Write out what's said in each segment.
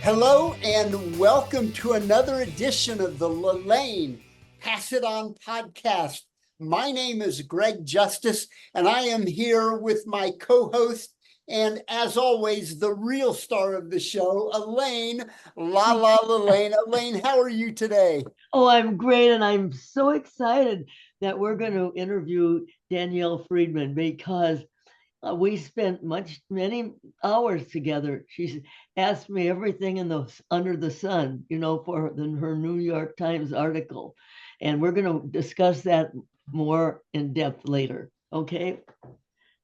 Hello and welcome to another edition of the LaLanne Pass It On podcast. My name is Greg Justice, and I am here with my co-host and, as always, the real star of the show, Elaine. LaLanne. Elaine, how are you today? Oh, I'm great. And I'm so excited that we're going to interview Danielle Friedman because we spent many hours together. She's asked me everything under the sun, for her New York Times article. And we're going to discuss that more in depth later. Okay.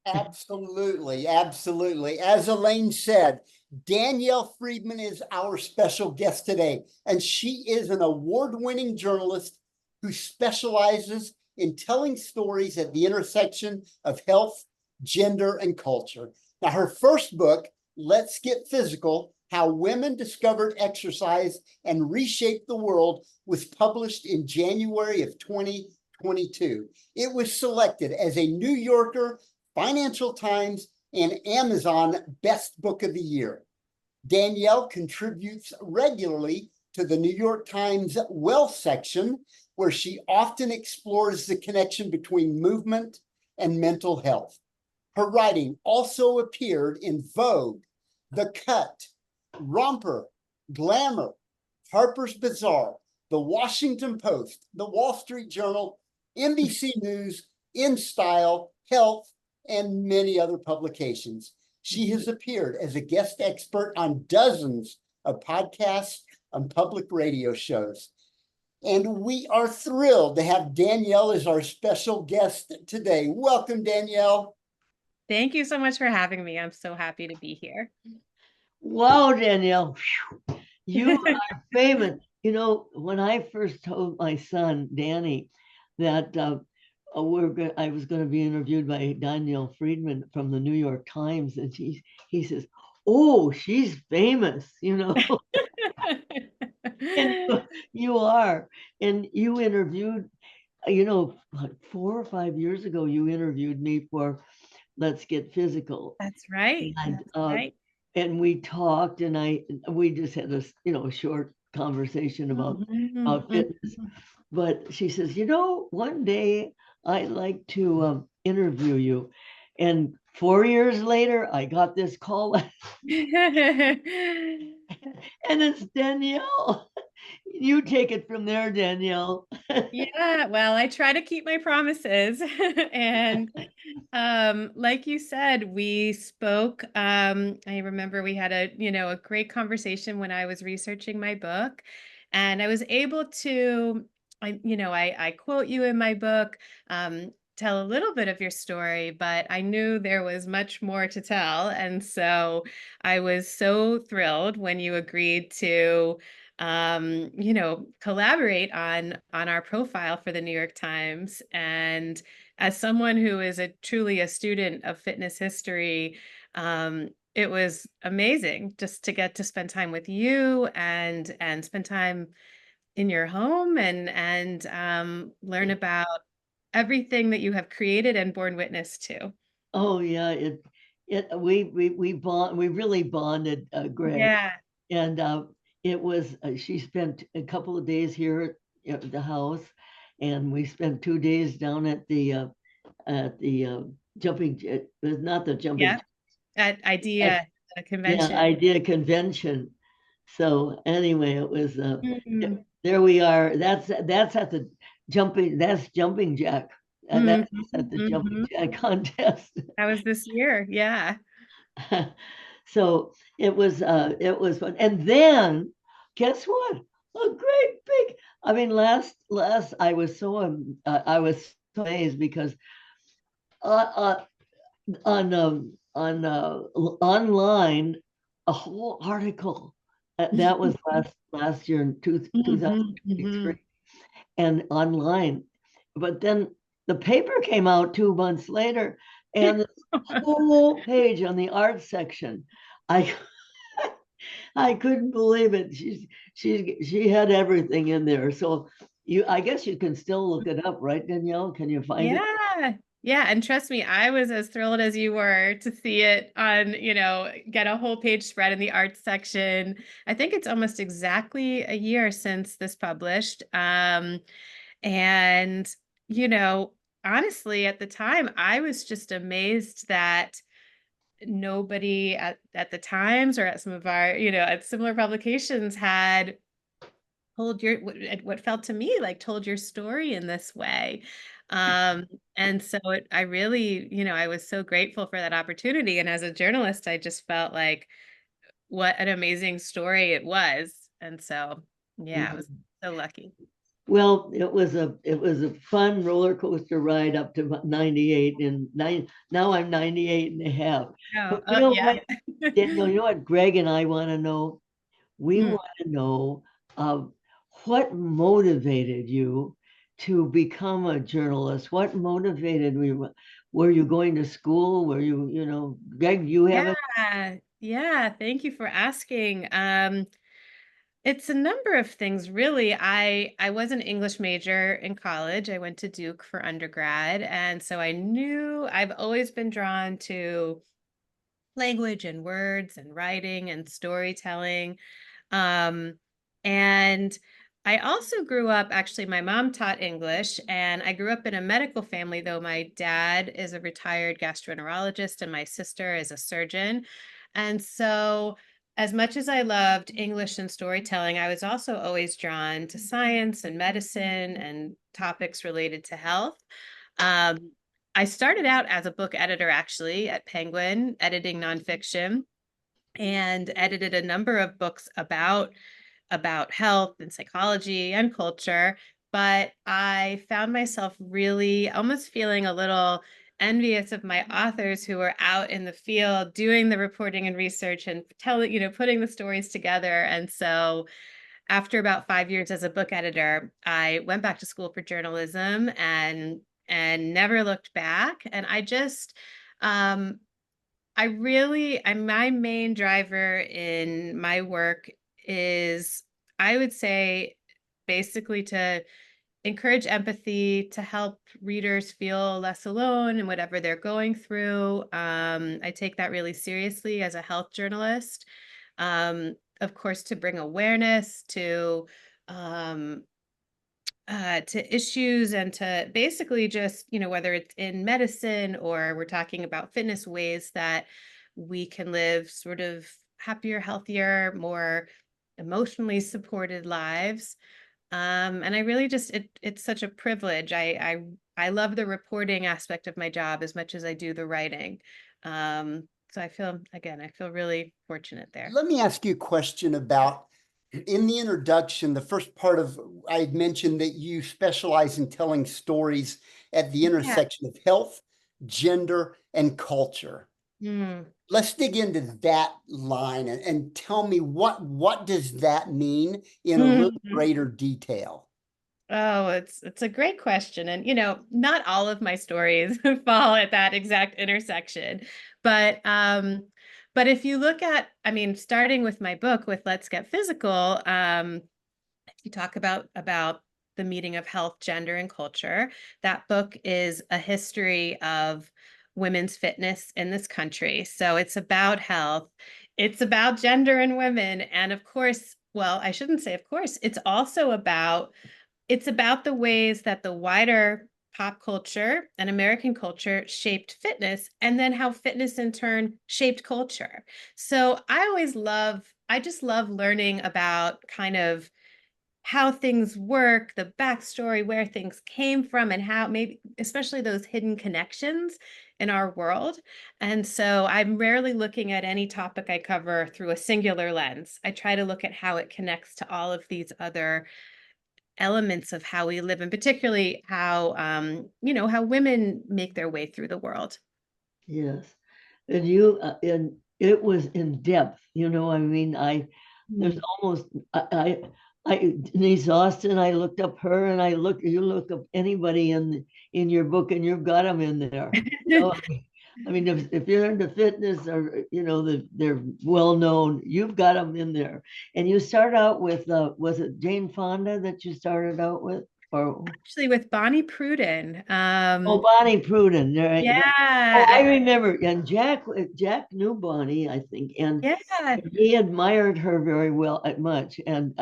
Absolutely, absolutely. As Elaine said, Danielle Friedman is our special guest today, and she is an award-winning journalist who specializes in telling stories at the intersection of health, gender, and culture. Now, her first book, Let's Get Physical: How Women Discovered Exercise and Reshaped the World, was published in January of 2022. It was selected as a New Yorker, Financial Times, and Amazon Best Book of the Year. Danielle contributes regularly to the New York Times Wealth section, where she often explores the connection between movement and mental health. Her writing also appeared in Vogue, The Cut, Romper, Glamour, Harper's Bazaar, The Washington Post, The Wall Street Journal, NBC News, InStyle, Health, and many other publications. She has appeared as a guest expert on dozens of podcasts and public radio shows. And we are thrilled to have Danielle as our special guest today. Welcome, Danielle. Thank you so much for having me. I'm so happy to be here. Wow, Danielle, you are famous. When I first told my son, Danny, that I was going to be interviewed by Danielle Friedman from the New York Times, and he says, "Oh, she's famous," And you are, and you interviewed, like 4 or 5 years ago, you interviewed me for Let's Get Physical. That's right. And, That's right. And we talked, and we just had this, short conversation about fitness. But she says, one day I'd like to interview you. And 4 years later, I got this call, and it's Danielle. You take it from there, Danielle. Yeah, well, I try to keep my promises. And like you said, we spoke. I remember we had a great conversation when I was researching my book, and I was able to, I quote you in my book, tell a little bit of your story, but I knew there was much more to tell. And so I was so thrilled when you agreed to collaborate on our profile for the New York Times. And as someone who is truly a student of fitness history, it was amazing just to get to spend time with you and spend time in your home and learn about everything that you have created and borne witness to. Oh yeah, we really bonded, Greg. Yeah. And it was she spent a couple of days here at the house, and we spent 2 days down at the jumping, not the jumping, Yeah. At IDEA convention. yeah, idea convention. So anyway, it was Mhm. there we are. That's at the jumping jack. That's at the jumping jack contest. That was this year. Yeah. So it was fun. And then guess what? A great big, I mean, last I was so amazed because uh, on online, a whole article that was last year in 2023, and online. But then the paper came out 2 months later, and this whole page on the art section, I I couldn't believe it. She had everything in there. So I guess you can still look it up, right, Danielle? Can you find it? Yeah. Yeah, and trust me, I was as thrilled as you were to see it on, get a whole page spread in the arts section. I think it's almost exactly a year since this published. And, you know, honestly, at the time, I was just amazed that nobody at the Times or at some of our, at similar publications had told what felt to me like told your story in this way. And so I really, I was so grateful for that opportunity. And as a journalist, I just felt like what an amazing story it was. And so, yeah, I was so lucky. Well, it was a fun roller coaster ride up to 98 and now I'm 98 and a half. Oh, But you know yeah. what, Daniel, you know what Greg and I want to know? We Mm. want to know what motivated you to become a journalist? What motivated you? Were you going to school? Were you, Greg, you haven't? Yeah. Yeah. Thank you for asking. It's a number of things, really. I was an English major in college. I went to Duke for undergrad, and so I knew I've always been drawn to language and words and writing and storytelling. Um, and I also grew up, actually, my mom taught English, and I grew up in a medical family, though my dad is a retired gastroenterologist and my sister is a surgeon. And so, as much as I loved English and storytelling, I was also always drawn to science and medicine and topics related to health. Um, I started out as a book editor, actually, at Penguin, editing nonfiction, and edited a number of books about health and psychology and culture. But I found myself really almost feeling a little envious of my authors who were out in the field doing the reporting and research and putting the stories together. And so after about 5 years as a book editor, I went back to school for journalism and never looked back. And um, my main driver in my work is, I would say, basically to encourage empathy, to help readers feel less alone in whatever they're going through. I take that really seriously as a health journalist. Of course, to bring awareness um, to issues and to basically just, whether it's in medicine or we're talking about fitness, ways that we can live sort of happier, healthier, more emotionally supported lives. And I really it's such a privilege. I love the reporting aspect of my job as much as I do the writing. So I feel really fortunate there. Let me ask you a question about, in the introduction, the first part of, I had mentioned that you specialize in telling stories at the Yeah. intersection of health, gender, and culture. Mm. Let's dig into that line and tell me what does that mean in a little greater detail. Oh, it's a great question. And not all of my stories fall at that exact intersection. But if you look at, I mean, starting with my book with Let's Get Physical, you talk about the meeting of health, gender, and culture. That book is a history of women's fitness in this country. So it's about health, it's about gender and women, and of course, well, I shouldn't say of course, it's about the ways that the wider pop culture and American culture shaped fitness, and then how fitness in turn shaped culture. So I just love learning about kind of how things work, the backstory, where things came from, and how maybe, especially those hidden connections in our world. And so I'm rarely looking at any topic I cover through a singular lens. I try to look at how it connects to all of these other elements of how we live, and particularly how women make their way through the world. Yes, and it was in depth. I mean, there's almost Denise Austin. I looked up her, and you look up anybody in your book, and you've got them in there. I mean, if you're into fitness or they're well known, you've got them in there. And you start out with was it Jane Fonda that you started out with? or Actually with Bonnie Pruden. oh, Bonnie Pruden. Right. Oh, I Yeah, remember. And Jack knew Bonnie, I think, and yeah, he admired her very well much. And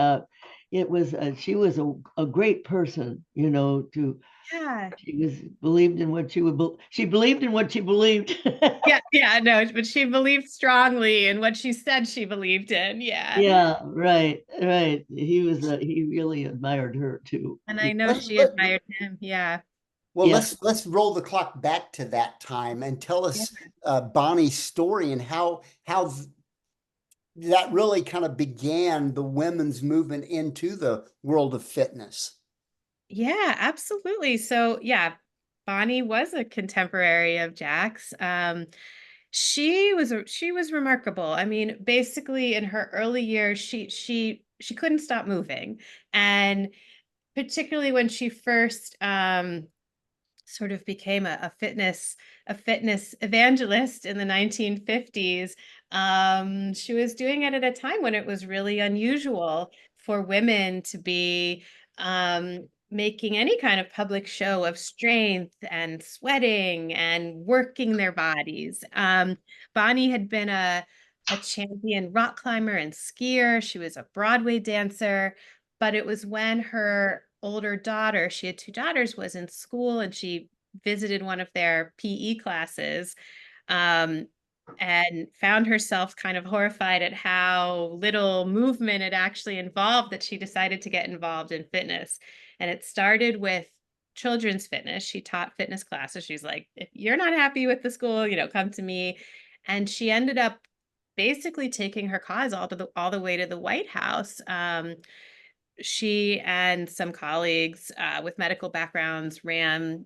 it was she was a great person, you know, to yeah. she was believed in what she would she believed in what she believed. Yeah, yeah, no, but she believed strongly in what she said she believed in. Yeah. Yeah, right, right. He was he really admired her too. And I know Let's she let, admired him. Yeah. well, Yeah. let's roll the clock back to that time and tell Yeah. us Bonnie's story and how that really kind of began the women's movement into the world of fitness. Yeah, absolutely. So, yeah, Bonnie was a contemporary of Jack's. She was remarkable. I mean, basically in her early years, she couldn't stop moving. And particularly when she first sort of became a fitness evangelist in the 1950s. She was doing it at a time when it was really unusual for women to be making any kind of public show of strength and sweating and working their bodies. Bonnie had been a champion rock climber and skier. She was a Broadway dancer, but it was when her older daughter, she had two daughters, was in school and she visited one of their PE classes, um, and found herself kind of horrified at how little movement it actually involved, that she decided to get involved in fitness. And it started with children's fitness. She taught fitness classes. She's like, if you're not happy with the school, come to me. And she ended up basically taking her cause all the way to the White House. She and some colleagues with medical backgrounds ran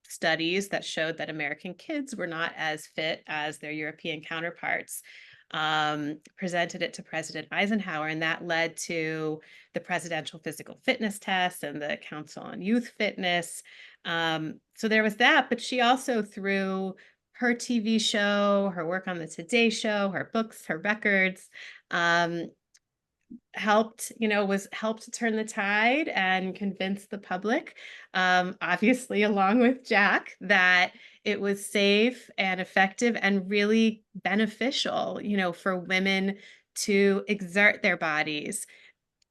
studies that showed that American kids were not as fit as their European counterparts. Presented it to President Eisenhower, and that led to the Presidential Physical Fitness Test and the Council on Youth Fitness. So there was that, but she also, through her TV show, her work on the Today Show, her books, her records, helped to turn the tide and convince the public, obviously along with Jack, that it was safe and effective and really beneficial, for women to exert their bodies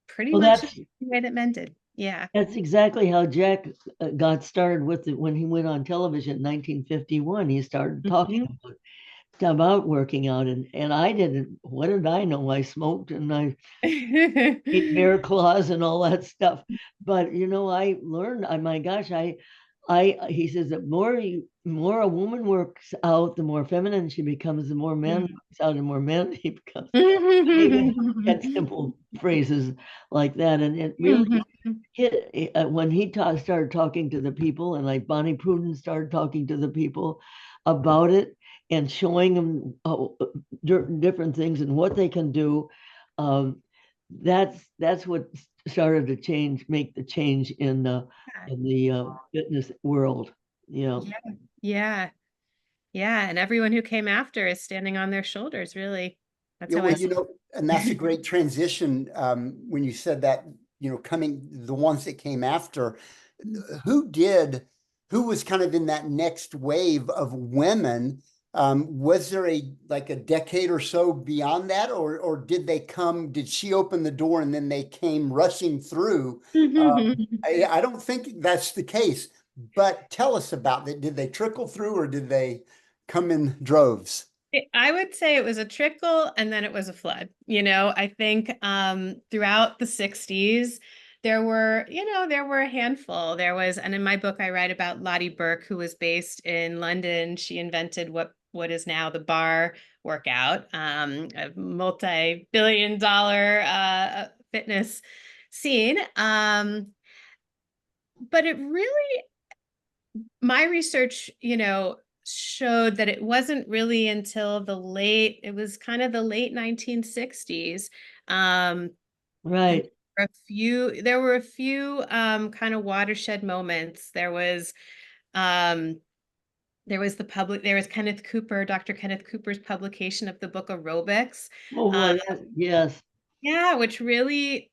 pretty Well, much the way that men did. Yeah. that's exactly how Jack got started with it when he went on television in 1951. He started talking Mhm. about working out, and I didn't. What did I know? I smoked and I ate bear claws and all that stuff. But I learned. Oh my gosh, he says that more a woman works out, the more feminine she becomes. The more man works out, the more man he becomes. Even had simple phrases like that, and it really hit when he started talking to the people, and like Bonnie Pruden started talking to the people about it and showing them different things and what they can do. Um, that's what started to make the change in the fitness world. Yeah. Yeah. Yeah. Yeah. And everyone who came after is standing on their shoulders, really. That's Yeah, how well, I see and that's a great transition when you said that, the ones that came after, who did, who was kind of in that next wave of women? Was there like a decade or so beyond that, or did she open the door and then they came rushing through? it. I don't think that's the case, but tell us about that. Did they trickle through or did they come in droves? I would say it was a trickle and then it was a flood. I think throughout the 60s, there were a handful. And in my book, I write about Lottie Burke, who was based in London. She invented what is now the bar workout, a multi-billion-dollar fitness scene. But my research, showed that it wasn't really until it was kind of the late 1960s. And Right. there were a few kind of watershed moments. Um, there was Dr. Kenneth Cooper's publication of the book Aerobics. Oh Uh, boy, yes. yeah, which really,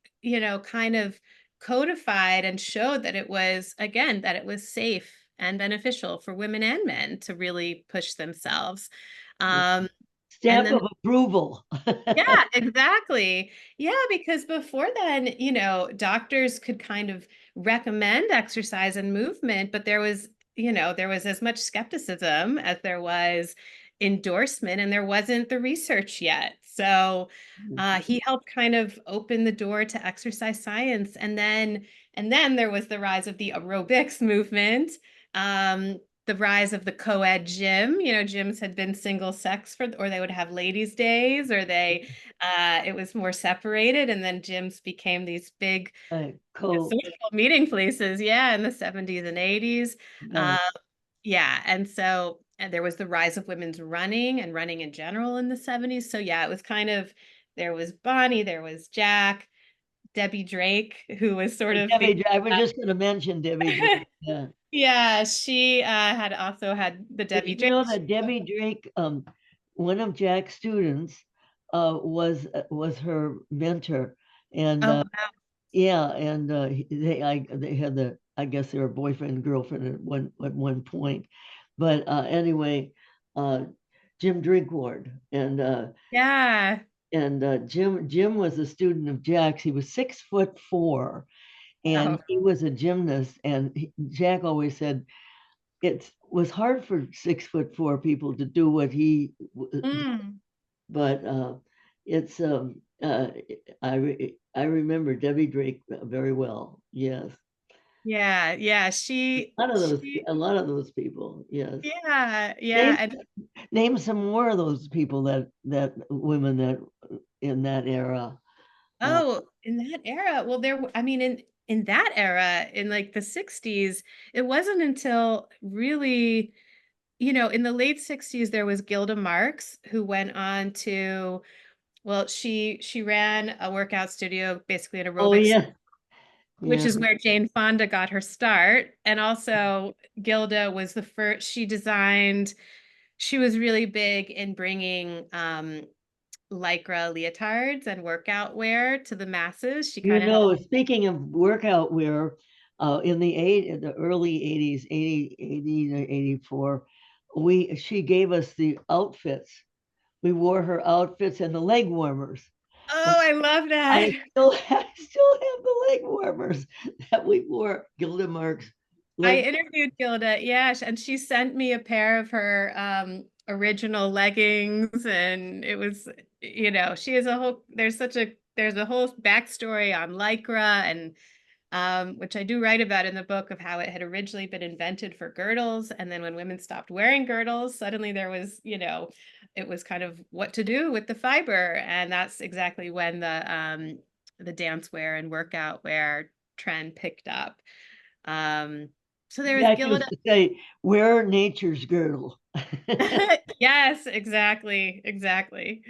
kind of codified and showed that it was, again, that it was safe and beneficial for women and men to really push themselves. And Stamp then of approval. yeah, exactly. Yeah, because before then, doctors could kind of recommend exercise and movement, but there was as much skepticism as there was endorsement, and there wasn't the research yet. So he helped kind of open the door to exercise science. And then there was the rise of the aerobics movement. The rise of the co-ed gym. Gyms had been single sex or they would have ladies' days, or it was more separated. And then gyms became these big social meeting places. Yeah, in the 70s and 80s. Yeah. And there was the rise of women's running and running in general in the 70s. So yeah, it was there was Bonnie, there was Jack, Debbie Drake, who was sort of I was just going to mention Debbie Drake. Yeah. Yeah, she had also had the Debbie Did you know Drake. that Debbie Drake, one of Jack's students, was her mentor, and Oh, yeah, and they had I guess they were boyfriend and girlfriend at one point, but anyway, Jim Drinkward yeah. and Jim was a student of Jack's. He was 6'4", and Oh, he was a gymnast. And Jack always said it was hard for 6'4" people to do what he, but it's I remember Debbie Drake very well. Yes, yeah, yeah. a lot of those people. Yes, Yeah, name yeah. And name some more of those people that women that in that era. in that era, well, I mean, in that era, in like the 60s, it wasn't until really, in the late 60s, there was Gilda Marks, who went on to, well, she ran a workout studio, basically an Oh aerobics, yeah, which yeah. is where Jane Fonda got her start. And also Gilda was the first, she was really big in bringing lycra leotards and workout wear to the masses. She kind of helped. Speaking of workout wear, in the early 80s, 80 to 84, she gave us the outfits. We wore her outfits and the leg warmers. Oh, I love that. I still have the leg warmers that we wore. Gilda Marks. I interviewed Gilda, yeah, and she sent me a pair of her original leggings, and it was, she has there's a whole backstory on lycra, and which I do write about in the book, of how it had originally been invented for girdles, and then when women stopped wearing girdles, suddenly there was, it was kind of what to do with the fiber, and that's exactly when the dance wear and workout wear trend picked up. So there was Jack Gilda. used to say, "Wear nature's girdle." Yes, exactly, exactly.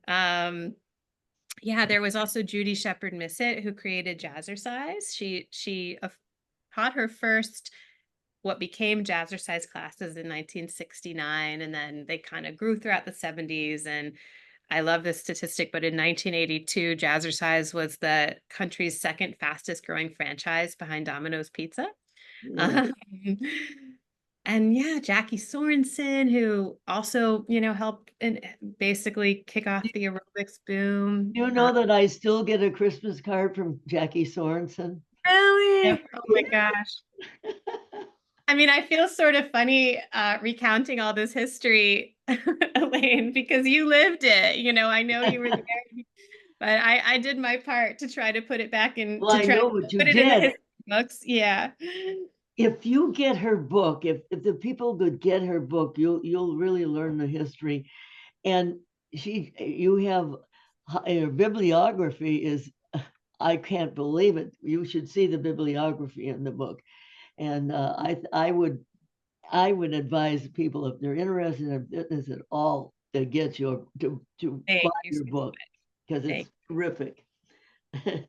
Yeah, there was also Judy Shepherd Missett, who created Jazzercise. She taught her first what became Jazzercise classes in 1969, and then they kind of grew throughout the 70s. And I love this statistic, but in 1982, Jazzercise was the country's second fastest growing franchise behind Domino's Pizza. Yeah. And yeah, Jackie Sorensen, who also, helped and basically kick off the aerobics boom. You know that I still get a Christmas card from Jackie Sorensen? Really? Oh my gosh. I mean, I feel sort of funny recounting all this history, Elaine, because you lived it. I know you were there, but I did my part to try to put it back in, Well, to I try know to what you put it in the did. history books. Yeah. If you get her book, if the people could get her book, you'll really learn the history. And you have her bibliography is, I can't believe it. You should see the bibliography in the book. And I would advise people, if they're interested in fitness at all, to get to Thank buy you your so book, because it's terrific. Thank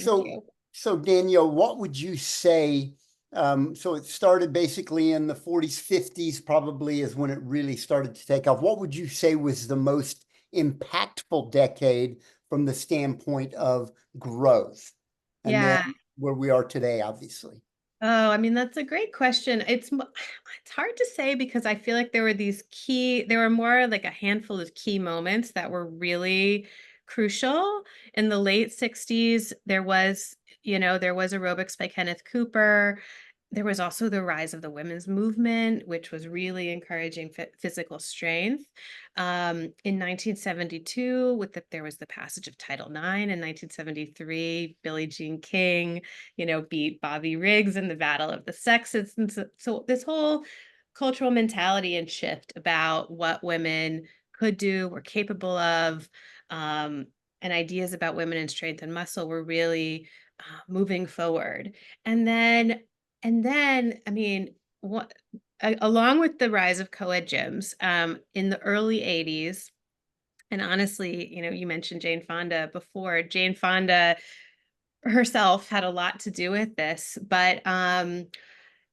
So, you. so Danielle, what would you say? So it started basically in the 40s, 50s, probably is when it really started to take off. What would you say was the most impactful decade from the standpoint of growth? and then Yeah. where we are today, obviously. Oh, I mean, that's a great question. It's hard to say because I feel like there were more like a handful of key moments that were really crucial. In the late 60s, there was aerobics by Kenneth Cooper. There was also the rise of the women's movement, which was really encouraging physical strength. In 1972, there was the passage of Title IX. In 1973, Billie Jean King, beat Bobby Riggs in the Battle of the Sexes. And so this whole cultural mentality and shift about what women could do, were capable of, and ideas about women and strength and muscle were really moving forward. And then, I mean, along with the rise of co-ed gyms, in the early 80s, and honestly, you mentioned Jane Fonda before. Jane Fonda herself had a lot to do with this, but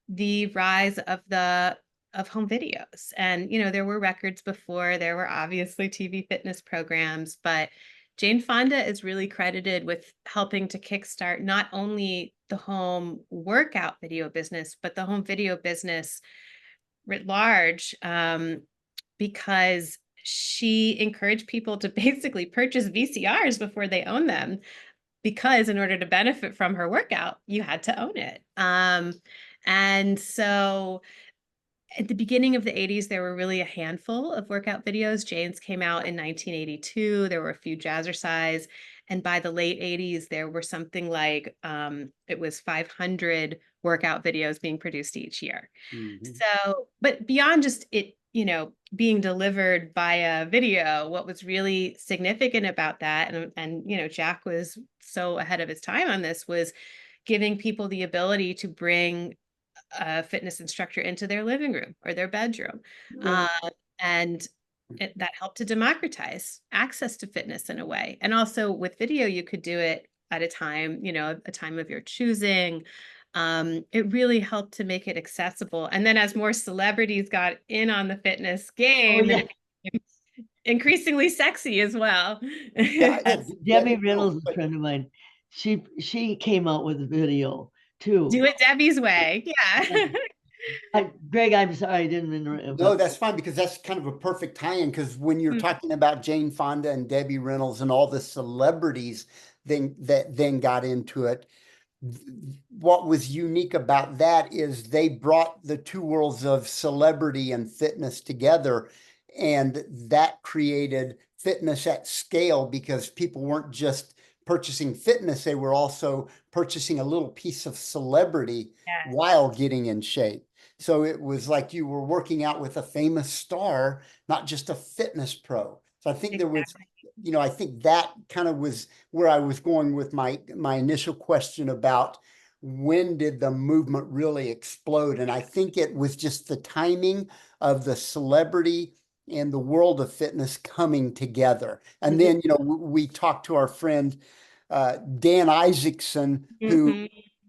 the rise of home videos. And there were records before, there were obviously TV fitness programs, but Jane Fonda is really credited with helping to kickstart not only the home workout video business, but the home video business writ large, because she encouraged people to basically purchase VCRs before they own them, because in order to benefit from her workout, you had to own it. And so at the beginning of the 80s, there were really a handful of workout videos. Jane's came out in 1982. There were a few jazzercise. And by the late 80s, there were something like, it was 500 workout videos being produced each year. Mhm. So, but beyond just it, being delivered via video, what was really significant about that, and Jack was so ahead of his time on this, was giving people the ability to bring a fitness instructor into their living room or their bedroom. Right. And that helped to democratize access to fitness in a way. And also with video, you could do it at a time, a time of your choosing. It really helped to make it accessible. And then as more celebrities got in on the fitness Oh, game, yeah. it became increasingly sexy as well. Yeah, Debbie no, Reynolds, a but friend of mine, she came out with a video too. Do it Debbie's way. Yeah. Greg, I'm sorry I didn't interrupt. no, that's fine because that's kind of a perfect tie-in because when you're talking about Jane Fonda and Debbie Reynolds and all the celebrities then got into it, what was unique about that is they brought the two worlds of celebrity and fitness together, and that created fitness at scale because people weren't just purchasing fitness, they were also purchasing a little piece of celebrity Yeah. while getting in shape. So it was like you were working out with a famous star, not just a fitness pro. So I think there was, I think that kind of was where I was going with my initial question about when did the movement really explode? And I think it was just the timing of the celebrity and the world of fitness coming together. And then, we talked to our friend Dan Isaacson, who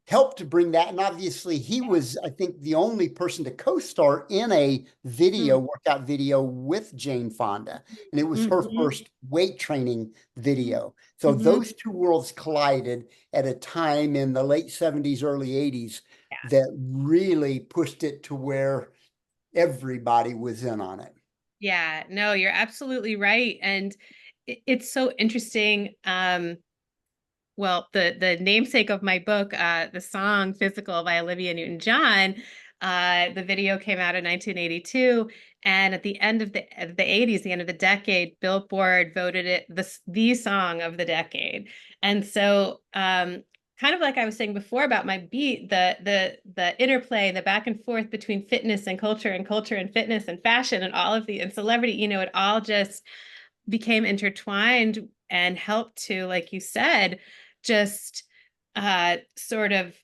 helped to bring that. And obviously he was, I think, the only person to co-star in a workout video with Jane Fonda. And it was her first weight training video. So those two worlds collided at a time in the late 70s, early 80s that really pushed it to where everybody was in on it. Yeah, no, you're absolutely right. And it's so interesting. Well, the namesake of my book, the song "Physical" by Olivia Newton-John, the video came out in 1982, and at the end of the 80s, the end of the decade, Billboard voted it the song of the decade. And so, kind of like I was saying before about my beat, the interplay, the back and forth between fitness and culture and fitness and fashion and all of and celebrity, it all just became intertwined and helped to, like you said, just sort of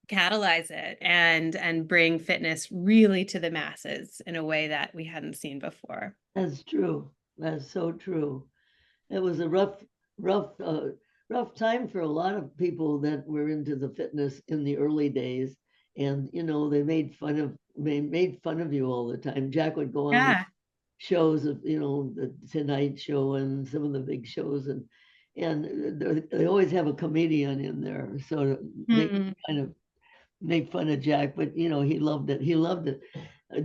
catalyze it and bring fitness really to the masses in a way that we hadn't seen before. That's true. That's so true. It was a rough, rough time for a lot of people that were into the fitness in the early days, and they made fun of you all the time. Jack would go on Yeah. shows of the Tonight Show and some of the big shows, and they always have a comedian in there, so they Hmm. kind of make fun of Jack, but he loved it. He loved it.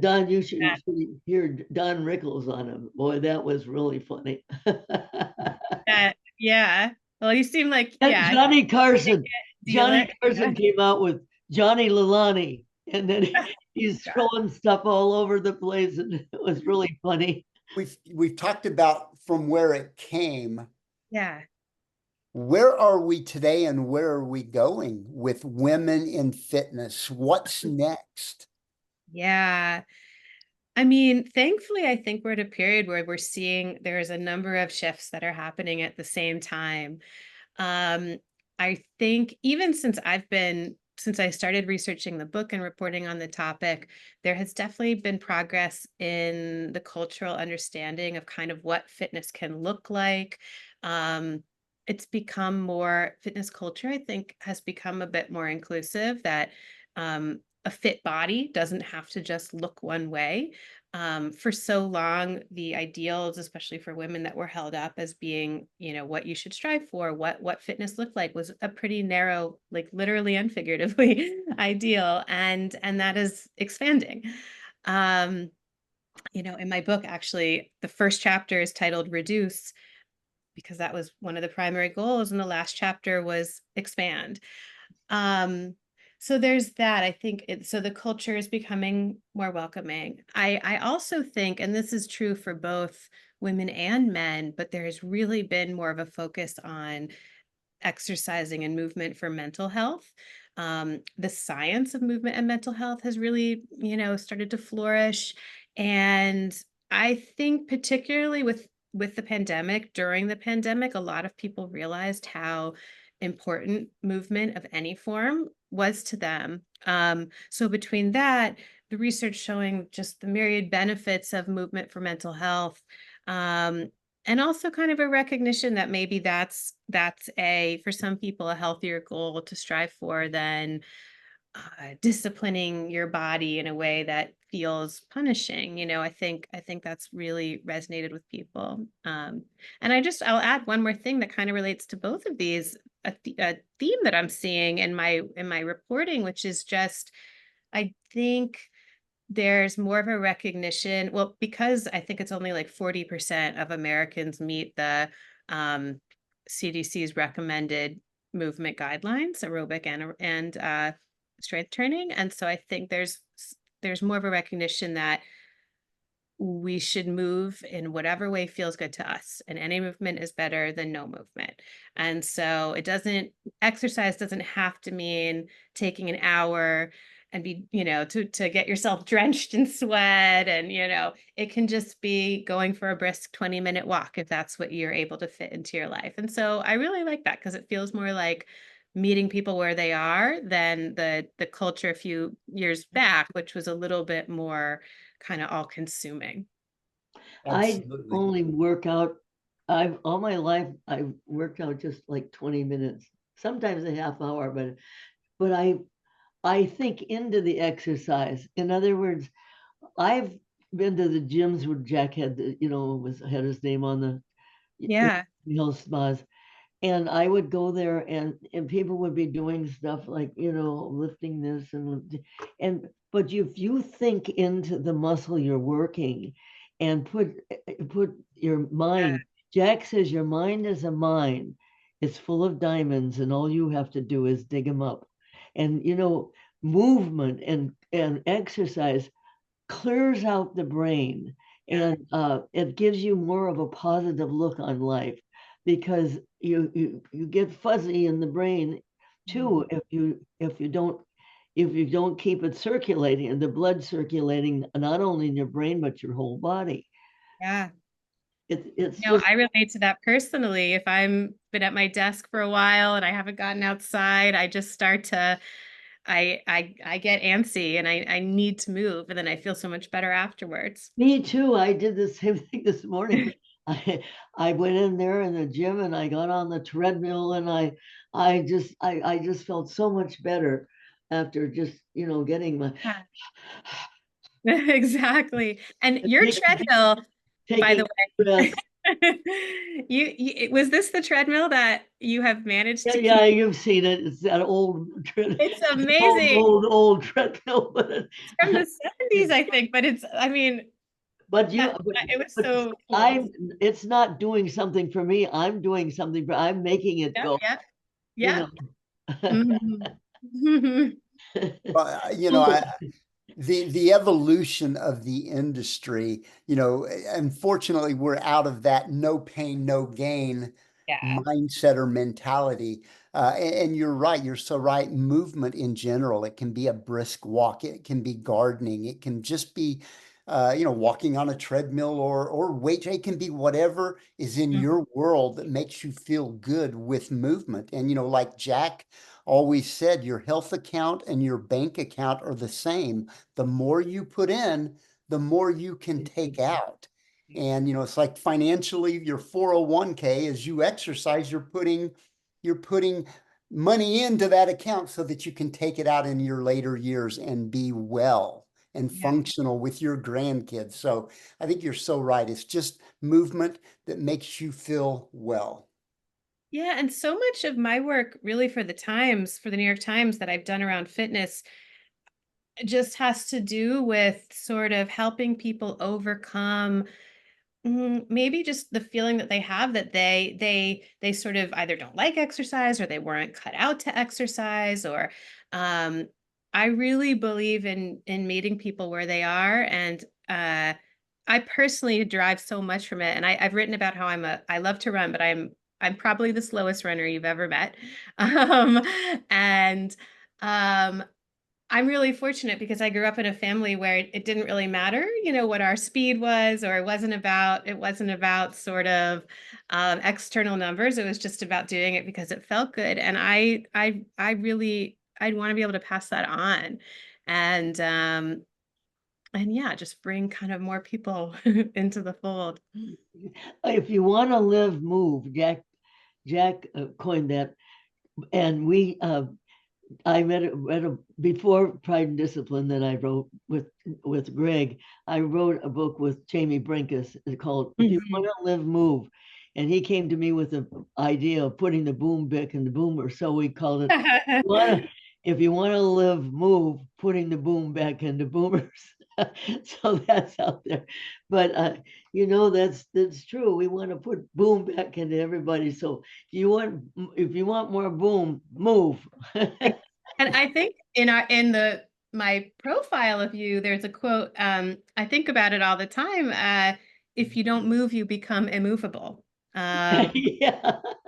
Don, you should hear Don Rickles on him. Boy, that was really funny. Yeah. Well, you seem like, And yeah, Johnny take Carson, it, deal Johnny it. Carson came out with Johnny LaLanne, and then he's God. throwing stuff all over the place, and it was really funny. We've talked about from where it came. Yeah. Where are we today and where are we going with women in fitness? What's next? Yeah. I mean, thankfully, I think we're at a period where we're seeing there's a number of shifts that are happening at the same time. Um, I think even since I started researching the book and reporting on the topic, there has definitely been progress in the cultural understanding of kind of what fitness can look like. It's become more fitness culture, I think, has become a bit more inclusive that a fit body doesn't have to just look one way. For so long, the ideals, especially for women that were held up as being, what you should strive for, what fitness looked like, was a pretty narrow, like literally and figuratively ideal, and that is expanding. Um, in my book, actually, the first chapter is titled Reduce, because that was one of the primary goals, and the last chapter was expand. Um, so there's that. I think so the culture is becoming more welcoming. I also think, and this is true for both women and men, but there's really been more of a focus on exercising and movement for mental health. The science of movement and mental health has really, started to flourish. And I think particularly with the pandemic, during the pandemic, a lot of people realized how important movement of any form was to them. So between that, the research showing just the myriad benefits of movement for mental health, um, and also kind of a recognition that maybe that's for some people, a healthier goal to strive for than disciplining your body in a way that feels punishing. I think that's really resonated with people. And I'll add one more thing that kind of relates to both of these, a theme that I'm seeing in my reporting, which is just, I think there's more of a recognition. Well, because I think it's only like 40% of Americans meet the CDC's recommended movement guidelines, aerobic and strength training. And so I think there's more of a recognition that we should move in whatever way feels good to us, and any movement is better than no movement. And so exercise doesn't have to mean taking an hour and be, to get yourself drenched in sweat, and it can just be going for a brisk 20-minute walk if that's what you're able to fit into your life. And so I really like that, because it feels more like meeting people where they are than the culture a few years back, which was a little bit more kind of all consuming. I Absolutely. only work out. I've all my life I worked out just like 20 minutes, sometimes a half hour, but I think into the exercise. In other words, I've been to the gyms where Jack had had his name on the Yeah. health spas, and I would go there, and people would be doing stuff like lifting this and but if you think into the muscle you're working and put your mind. Jack says your mind is a mine. It's full of diamonds, and all you have to do is dig them up. And movement and exercise clears out the brain, Yeah. and it gives you more of a positive look on life, because you get fuzzy in the brain too if you don't keep it circulating, and the blood circulating not only in your brain but your whole body. Yeah. It's just I relate to that personally. If I'm been at my desk for a while and I haven't gotten outside, I just start to I get antsy, and I need to move, and then I feel so much better afterwards. me too. I did the same thing this morning. I went in there in the gym and I got on the treadmill, and I just felt so much better after just getting my Yeah. Exactly. And your taking treadmill, by taking the breath. way, Was this the treadmill that you have managed Yeah, to yeah, keep? you've seen it. It's that old, It's old, amazing. old treadmill. It's from the 70s, I think, but I mean, But you, it was but so cool. I'm. It's not doing something for me. I'm doing something for. I'm making it Yeah, go. yeah, You yeah. know. Mhm. You know, the evolution of the industry, you know, unfortunately, we're out of that no pain, no gain Yeah. mindset or mentality. And you're right. You're so right. Movement in general, it can be a brisk walk. It can be gardening. It can just be, you know, walking on a treadmill or weight. It can be whatever is in Mhm. your world that makes you feel good with movement. And, you know, like Jack always said, your health account and your bank account are the same. The more you put in, the more you can take out. And you know, it's like financially, your 401k, as you exercise, you're putting money into that account so that you can take it out in your later years and be well and Yeah. functional with your grandkids. So I think you're so right. It's just movement that makes you feel well. Yeah, and so much of my work really for the Times, for the New York Times that I've done around fitness just has to do with sort of helping people overcome maybe just the feeling that they have that they sort of either don't like exercise or they weren't cut out to exercise or um I really believe in meeting people where they are and I personally derive so much from it and I've written about how I love to run but I'm probably the slowest runner you've ever met and um I'm really fortunate because I grew up in a family where it didn't really matter, you know, what our speed was, or it wasn't about sort of external numbers. It was just about doing it because it felt good. And I'd want to be able to pass that on, and yeah, just bring kind of more people into the fold. If you want to live, move. Jack coined that, and I read before Pride and Discipline that I wrote with Greg. I wrote a book with Jamie Brinkus called "If You Want Mhm. to Live, Move," and he came to me with the idea of putting the boom back in the boomer. So we called it "If You Want to Live, Move," putting the boom back into boomers. So that's out there, but you know that's true. We want to put boom back into everybody. So if you want more boom, move. And I think in my profile of you, there's a quote. I think about it all the time. If you don't move, you become immovable. Yeah,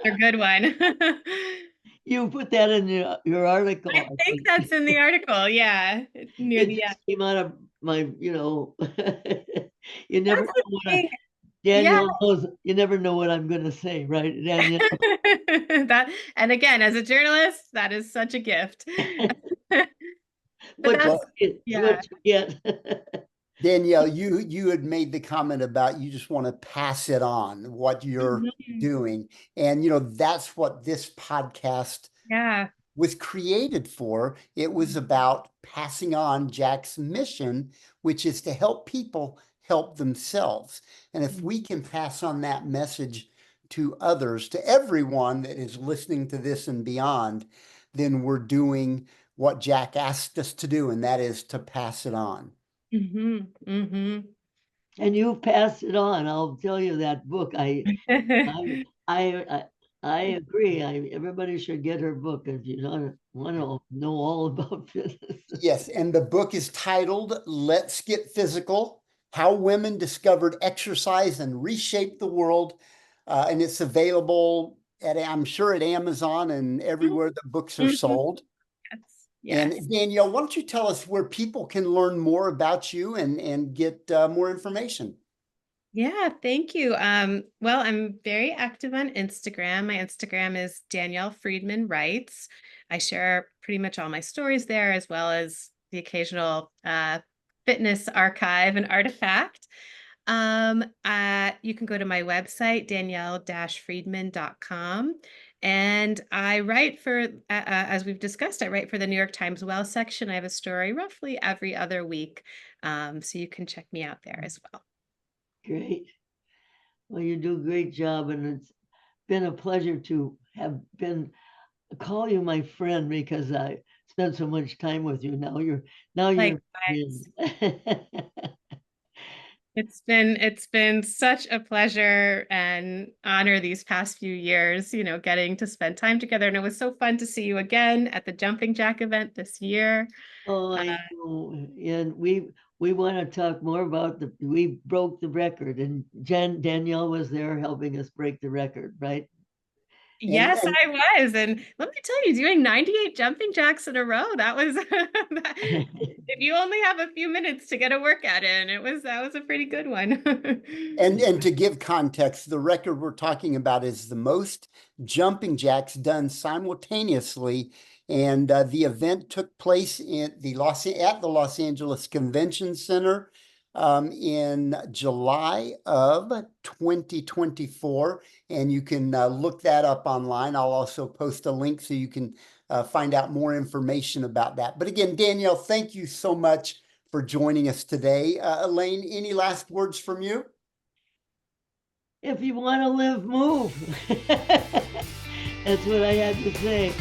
A good one. you put that in your article. I I think think that's in the article. Yeah, near it the end. just came out of my, you never That's the know what thing. Yeah. Danielle knows. You never know what I'm going to say, right, Danielle? That and again, as a journalist, that is such a gift. But What that's you get, yeah. what you get. Danielle, you had made the comment about you just want to pass it on what you're Mhm. doing. And you know, that's what this podcast Yeah. was created for. It was about passing on Jack's mission, which is to help people help themselves. And if we can pass on that message to others, to everyone that is listening to this and beyond, then we're doing what Jack asked us to do, and that is to pass it on. Hmm. And you passed it on. I'll tell you that book. I, I, I, I agree. Everybody should get her book if you don't want to know all about fitness. Yes, and the book is titled Let's Get Physical: How Women Discovered Exercise and Reshaped the World. And it's available I'm sure, at Amazon and everywhere the books are Mhm. sold. Yes. Yes. And Danielle, why don't you tell us where people can learn more about you and get more information? Yeah, thank you. Well, I'm very active on Instagram. My Instagram is Danielle Friedman Writes. I share pretty much all my stories there, as well as the occasional fitness archive and artifact. You can go to my website, danielle-friedman.com. And I write as we've discussed, I write for the New York Times Well section. I have a story roughly every other week. So you can check me out there as well. Great. Well, you do a great job, and it's been a pleasure to have been call you my friend because I spent so much time with you. Now you're Likewise. a friend. It's been such a pleasure and honor these past few years, getting to spend time together. And it was so fun to see you again at the Jumping Jack event this year. Oh, I know. And we want to talk more about we broke the record, and Danielle was there helping us break the record, right? Yes, And I was. And let me tell you, doing 98 jumping jacks in a row, that was if you only have a few minutes to get a workout in, that was a pretty good one. and to give context, the record we're talking about is the most jumping jacks done simultaneously. And the event took place at the Los Angeles Convention Center in July of 2024. And you can look that up online. I'll also post a link so you can find out more information about that. But again, Danielle, thank you so much for joining us today. Elaine, any last words from you? If you want to live, move. That's what I had to say.